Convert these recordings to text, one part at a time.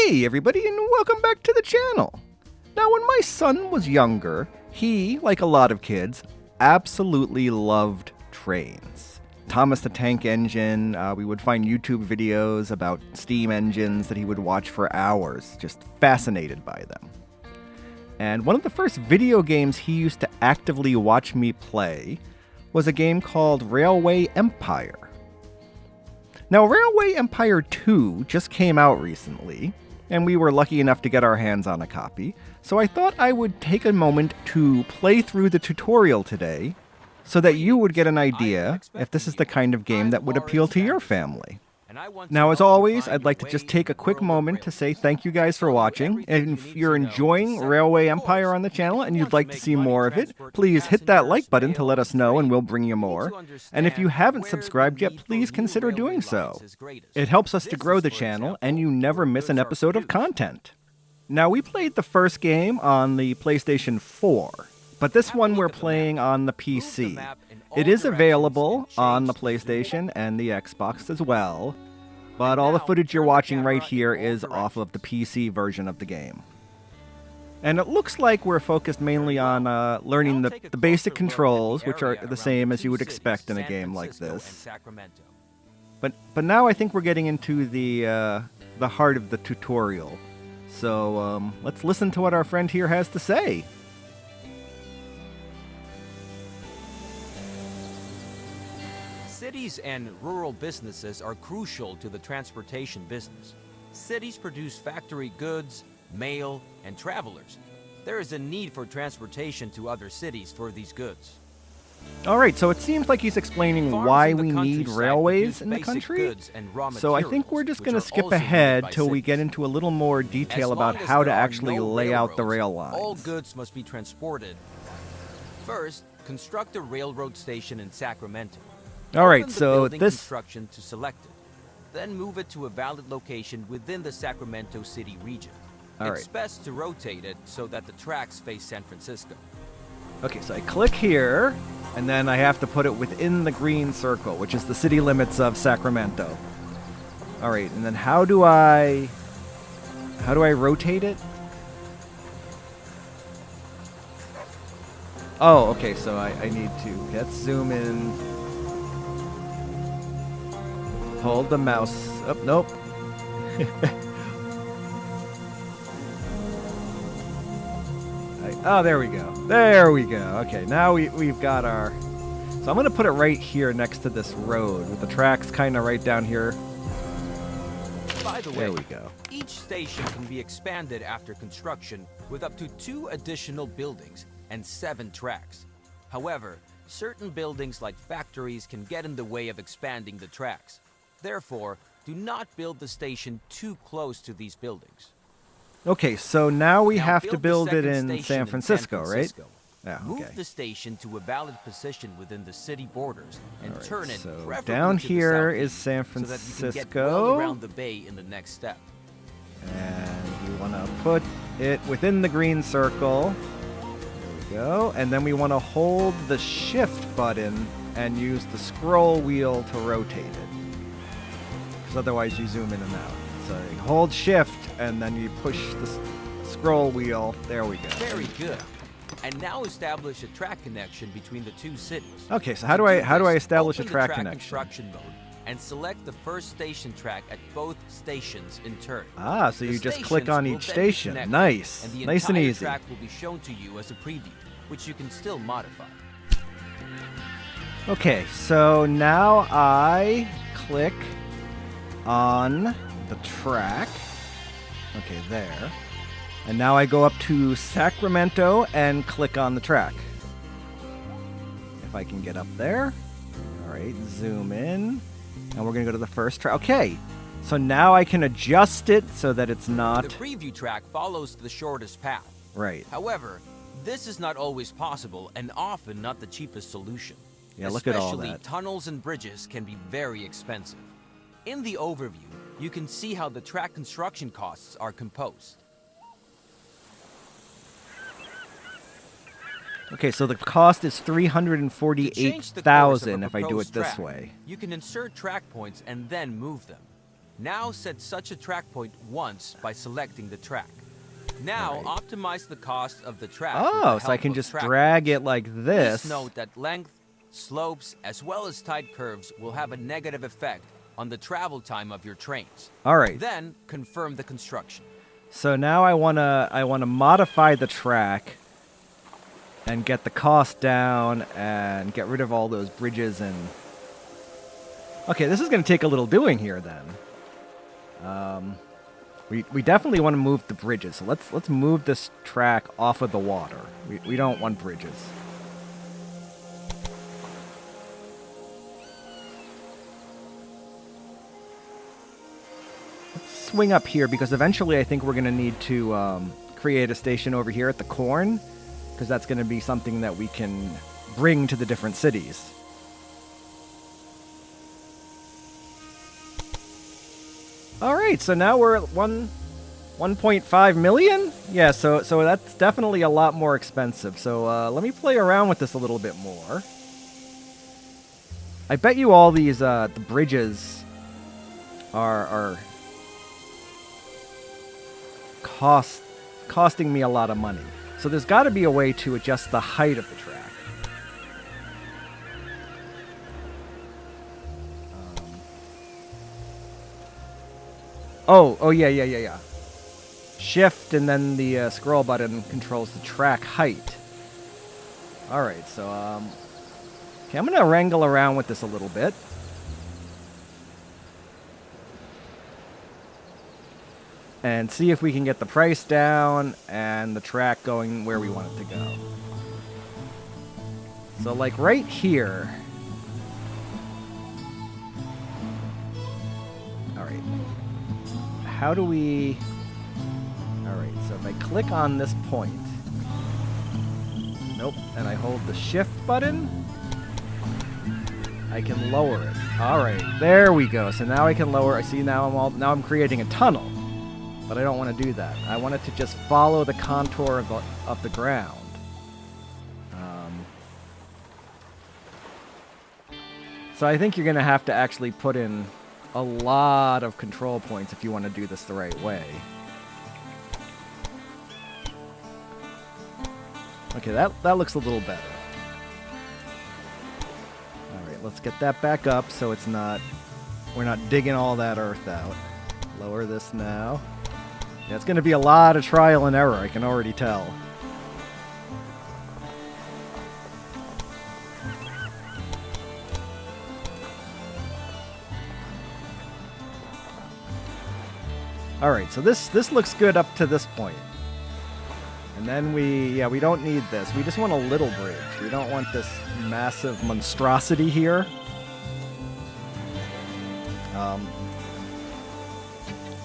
Hey everybody, and welcome back to the channel. Now when my son was younger, he, like a lot of kids, absolutely loved trains. Thomas the Tank Engine, we would find YouTube videos about steam engines that he would watch for hours, just fascinated by them. And one of the first video games he used to actively watch me play was a game called Railway Empire. Now, Railway Empire 2 just came out recently, and we were lucky enough to get our hands on a copy, so I thought I would take a moment to play through the tutorial today so that you would get an idea if this is the kind of game that would appeal to your family. Now, as always, I'd like to just take a quick moment to say thank you guys for watching, and if you're enjoying Railway Empire on the channel and you'd like to see more of it, please hit that like button to let us know and we'll bring you more. And if you haven't subscribed yet, please consider doing so. It helps us to grow the channel and you never miss an episode of content. Now, we played the first game on the PlayStation 4, but this one we're playing on the PC. It is available on the PlayStation and the Xbox as well, but all the footage you're watching right here is off of the PC version of the game. And it looks like we're focused mainly on learning the basic controls, which are the same as you would expect in a game like this. But now I think we're getting into the heart of the tutorial. So let's listen to what our friend here has to say. Cities and rural businesses are crucial to the transportation business. Cities produce factory goods, mail, and travelers. There is a need for transportation to other cities for these goods. Alright, so it seems like he's explaining why we need railways in the country. So I think we're just going to skip ahead till we get into a little more detail about how to actually lay out the rail lines. All goods must be transported. First, construct a railroad station in Sacramento. Alright, so this construction to select it. Then move it to a valid location within the Sacramento City region. It's best to rotate it so that the tracks face San Francisco. Okay, so I click here, and then I have to put it within the green circle, which is the city limits of Sacramento. Alright, and then how do I rotate it? Oh, okay, so I need to, let's zoom in. Hold the mouse. Oh, nope. Oh, there we go. There we go. Okay, now we've got our... So I'm going to put it right here next to this road, with the tracks kind of right down here. By the way, there we go. Each station can be expanded after construction with up to 2 additional buildings and 7 tracks. However, certain buildings like factories can get in the way of expanding the tracks. Therefore, do not build the station too close to these buildings. Okay, so now we have to build it in San Francisco, right? Yeah, okay. Move the station to a valid position within the city borders and turn it so preferably down to here the is San Francisco, so that you can get Francisco. well around the bay in the next step. And we want to put it within the green circle. There we go. And then we want to hold the shift button and use the scroll wheel to rotate it. Because otherwise you zoom in and out. So you hold shift and then you push the scroll wheel. There we go. Very good. And now establish a track connection between the 2 cities. Okay, so how do I establish a track connection? Construction mode and select the first station track at both stations in turn. Ah, so you just click on each station. Nice. And the nice and easy. track will be shown to you as a preview, which you can still modify. Okay, so now I click on the track. Okay, there. And now I go up to Sacramento and click on the track. If I can get up there. All right, zoom in. And we're going to go to the first track. Okay, so now I can adjust it so that it's not... The preview track follows the shortest path. Right. However, this is not always possible and often not the cheapest solution. Yeah, look at all that. Especially tunnels and bridges can be very expensive. In the overview, you can see how the track construction costs are composed. Okay, so the cost is $348,000 if I do it this way. You can insert track points and then move them. Now set such a track point once by selecting the track. Now optimize the cost of the track. Oh, so I can just drag it like this. Please note that length, slopes, as well as tight curves will have a negative effect on the travel time of your trains. All right. Then confirm the construction. So now I wanna modify the track and get the cost down and get rid of all those bridges and. Okay, this is gonna take a little doing here then. We definitely want to move the bridges. So let's move this track off of the water. We don't want bridges. Let's swing up here because eventually I think we're going to need to create a station over here at the corn because that's going to be something that we can bring to the different cities. All right, so now we're at 1.5 million? Yeah, so that's definitely a lot more expensive. So let me play around with this a little bit more. I bet you all these the bridges are costing me a lot of money. So there's got to be a way to adjust the height of the track. Oh, yeah. Shift and then the scroll button controls the track height. Alright, so, okay, I'm going to wrangle around with this a little bit. And see if we can get the price down and the track going where we want it to go. So, like, right here. Alright. How do we... Alright, so if I click on this point... Nope, and I hold the shift button, I can lower it. Alright, there we go. So now I can lower... I see now I'm creating a tunnel. But I don't want to do that. I want it to just follow the contour of the ground. So I think you're going to have to actually put in a lot of control points if you want to do this the right way. Okay, that looks a little better. Alright, let's get that back up so it's not... We're not digging all that earth out. Lower this now. Yeah, it's going to be a lot of trial and error, I can already tell. Alright, so this looks good up to this point. And then we don't need this. We just want a little bridge. We don't want this massive monstrosity here.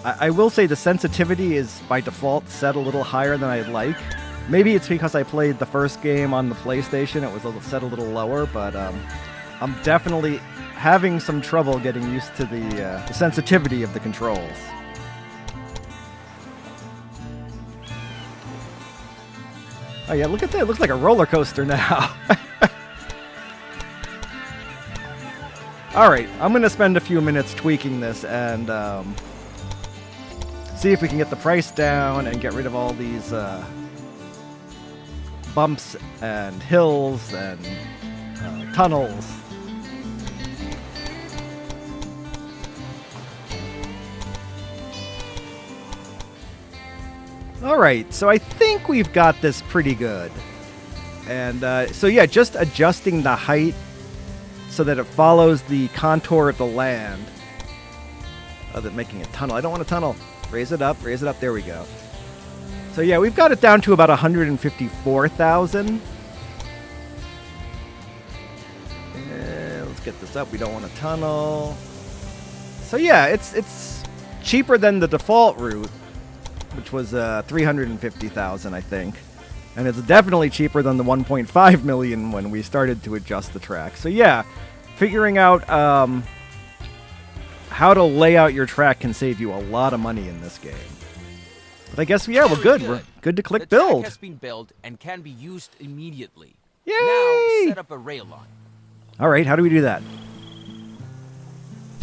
I will say the sensitivity is by default set a little higher than I'd like. Maybe it's because I played the first game on the PlayStation. It was set a little lower, but I'm definitely having some trouble getting used to the sensitivity of the controls. Oh yeah, look at that. It looks like a roller coaster now. Alright, I'm going to spend a few minutes tweaking this and see if we can get the price down and get rid of all these bumps and hills and tunnels. Alright, so I think we've got this pretty good. And so yeah, just adjusting the height so that it follows the contour of the land. Other than making a tunnel. I don't want a tunnel. Raise it up, there we go. So yeah, we've got it down to about 154,000. Let's get this up. We don't want a tunnel. So yeah, it's cheaper than the default route, which was 350,000, I think. And it's definitely cheaper than the 1.5 million when we started to adjust the track. So yeah, figuring out how to lay out your track can save you a lot of money in this game. But I guess, yeah, we're good. We're good to click build. The track has been built and can be used immediately. Yay! Now set up a rail line. All right, how do we do that?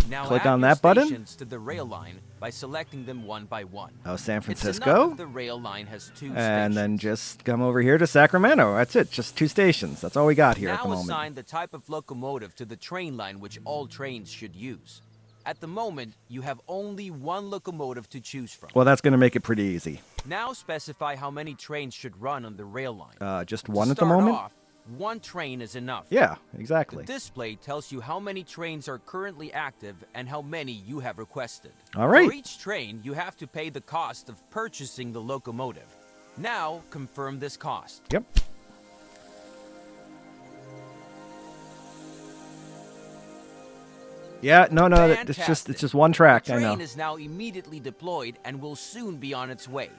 Now click add on your that button. stations to the rail line by selecting them one by one. Oh, San It's Francisco. enough if the rail line has 2 And stations. then just come over here to Sacramento. That's it. Just 2 stations. That's all we got here at the Now moment. assign the type of locomotive to the train line which all trains should use. At the moment, you have only 1 locomotive to choose from. Well, that's going to make it pretty easy. Now specify how many trains should run on the rail line. Just To one at the start moment? off, 1 train is enough. Yeah, The exactly. display tells you how many trains are currently active and how many you have requested. All right. For each train, you have to pay the cost of purchasing the locomotive. Now, confirm this cost. Yep. Yeah, no, it's just one track. The I train know. is now immediately deployed and will soon be on its way.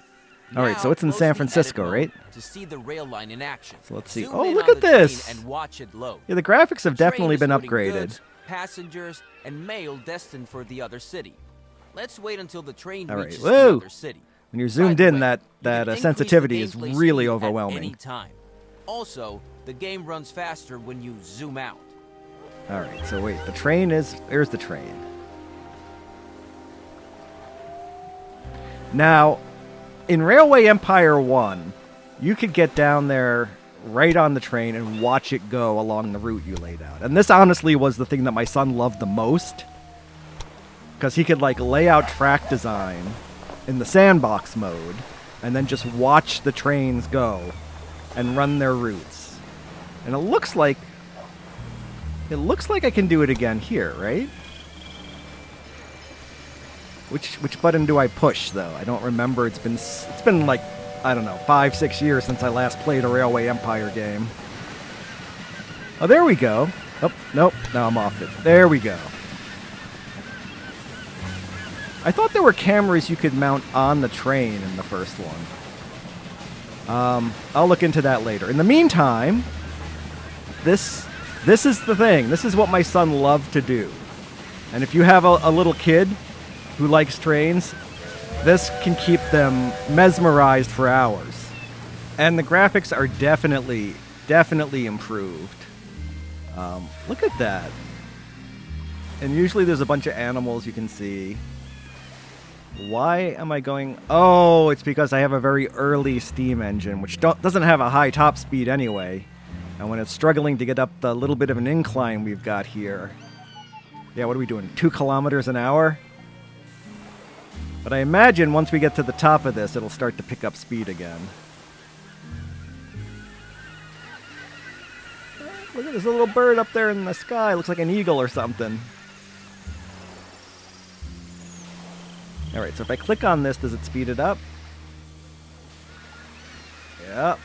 All right, so Now, it's in close San the edit Francisco, mode right? To see the rail line in action. So let's see. Zoom Oh, in look on at the train this. and watch it load. Yeah, the graphics have The train definitely is been loading upgraded. goods, passengers, and mail destined for the other city. Let's wait until the train All right, reaches whoa. the other city. When you're By zoomed the in, way, that you can increase the sensitivity is gameplay really speed at overwhelming. any time. Also, the game runs faster when you zoom out. All right, so wait, the train is... There's the train. Now, in Railway Empire 1, you could get down there right on the train and watch it go along the route you laid out. And this honestly was the thing that my son loved the most, because he could like lay out track design in the sandbox mode and then just watch the trains go and run their routes. And it looks like I can do it again here, right? Which button do I push though? I don't remember. It's been like, I don't know, 5-6 years since I last played a Railway Empire game. Oh, there we go. Oh, nope. Now I'm off it. There we go. I thought there were cameras you could mount on the train in the first one. I'll look into that later. In the meantime, this is the thing. This is what my son loved to do. And if you have a little kid who likes trains, this can keep them mesmerized for hours. And the graphics are definitely improved. Look at that. And usually there's a bunch of animals you can see. Why am I going... Oh, it's because I have a very early steam engine, which doesn't have a high top speed anyway. And when it's struggling to get up the little bit of an incline we've got here... Yeah, what are we doing? 2 kilometers an hour? But I imagine once we get to the top of this, it'll start to pick up speed again. Look at this little bird up there in the sky. Looks like an eagle or something. Alright, so if I click on this, does it speed it up? Yeah.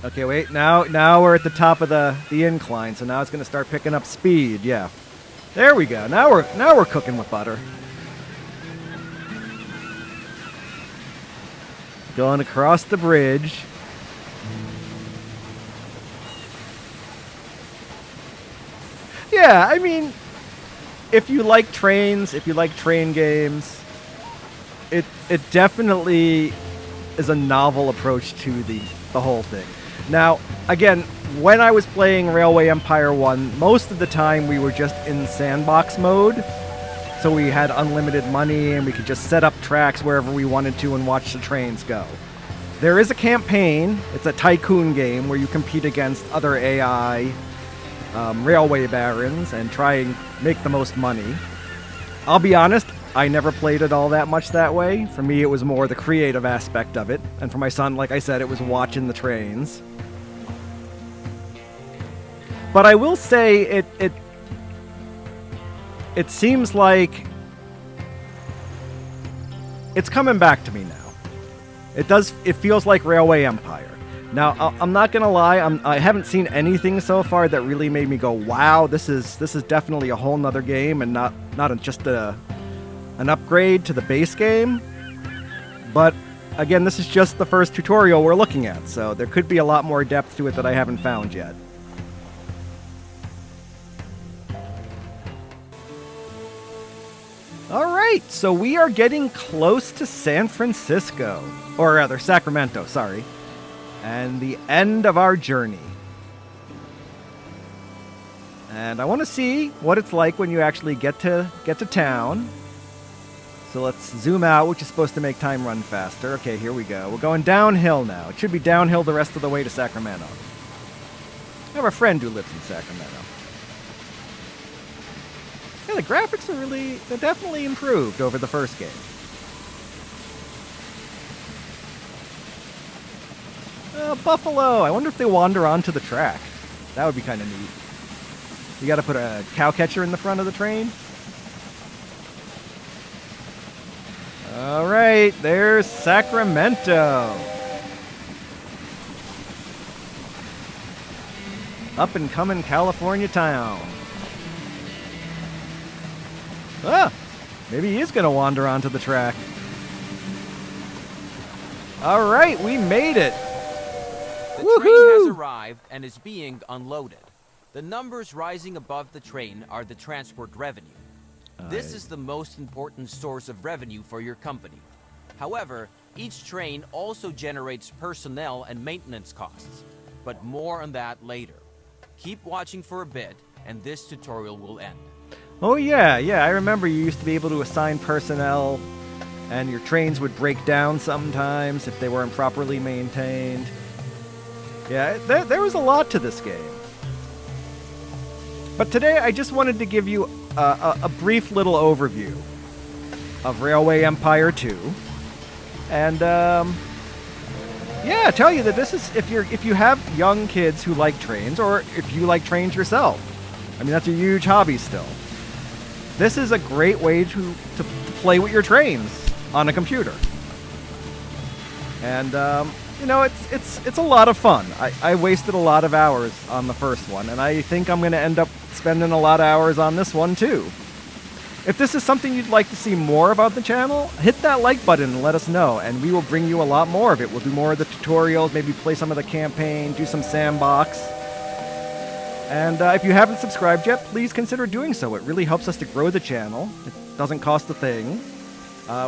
Okay, wait. Now we're at the top of the incline, so now it's going to start picking up speed. Yeah. There we go. Now we're cooking with butter. Going across the bridge. Yeah, I mean, if you like trains, if you like train games, it definitely is a novel approach to the whole thing. Now, again, when I was playing Railway Empire 1, most of the time we were just in sandbox mode. So we had unlimited money and we could just set up tracks wherever we wanted to and watch the trains go. There is a campaign. It's a tycoon game where you compete against other AI railway barons and try and make the most money. I'll be honest, I never played it all that much that way. For me, it was more the creative aspect of it. And for my son, like I said, it was watching the trains. But I will say it seems like it's coming back to me now. It feels like Railway Empire. Now, I'm not gonna lie, I haven't seen anything so far that really made me go, wow, this is definitely a whole nother game and not just an upgrade to the base game. But again, this is just the first tutorial we're looking at, so there could be a lot more depth to it that I haven't found yet. Alright, so we are getting close to San Francisco. Or rather, Sacramento, sorry. And the end of our journey. And I want to see what it's like when you actually get to town. So let's zoom out, which is supposed to make time run faster. Okay, here we go. We're going downhill now. It should be downhill the rest of the way to Sacramento. I have a friend who lives in Sacramento. Yeah, the graphics are they're definitely improved over the first game. Buffalo. I wonder if they wander onto the track. That would be kind of neat. You got to put a cow catcher in the front of the train. All right, there's Sacramento. Up and coming California town. Ah, maybe he is going to wander onto the track. All right, we made it. The train has arrived and is being unloaded. The numbers rising above the train are the transport revenue. This is the most important source of revenue for your company. However, each train also generates personnel and maintenance costs. But more on that later. Keep watching for a bit, and this tutorial will end. Oh yeah, I remember you used to be able to assign personnel, and your trains would break down sometimes if they weren't properly maintained. Yeah, there was a lot to this game. But today I just wanted to give you a brief little overview of Railway Empire 2. And yeah, tell you that this is if you have young kids who like trains, or if you like trains yourself. I mean, that's a huge hobby still. This is a great way to play with your trains on a computer. And you know, it's a lot of fun. I wasted a lot of hours on the first one, and I think I'm going to end up spending a lot of hours on this one too. If this is something you'd like to see more about the channel, hit that like button and let us know, and we will bring you a lot more of it. We'll do more of the tutorials, maybe play some of the campaign, do some sandbox. And if you haven't subscribed yet, please consider doing so. It really helps us to grow the channel. It doesn't cost a thing.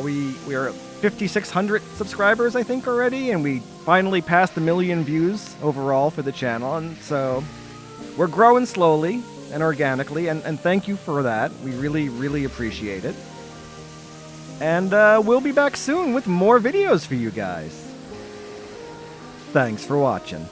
We are 5,600 subscribers, I think, already, and we finally passed 1 million views overall for the channel, and so we're growing slowly and organically, and thank you for that. We really, really appreciate it. And we'll be back soon with more videos for you guys. Thanks for watching.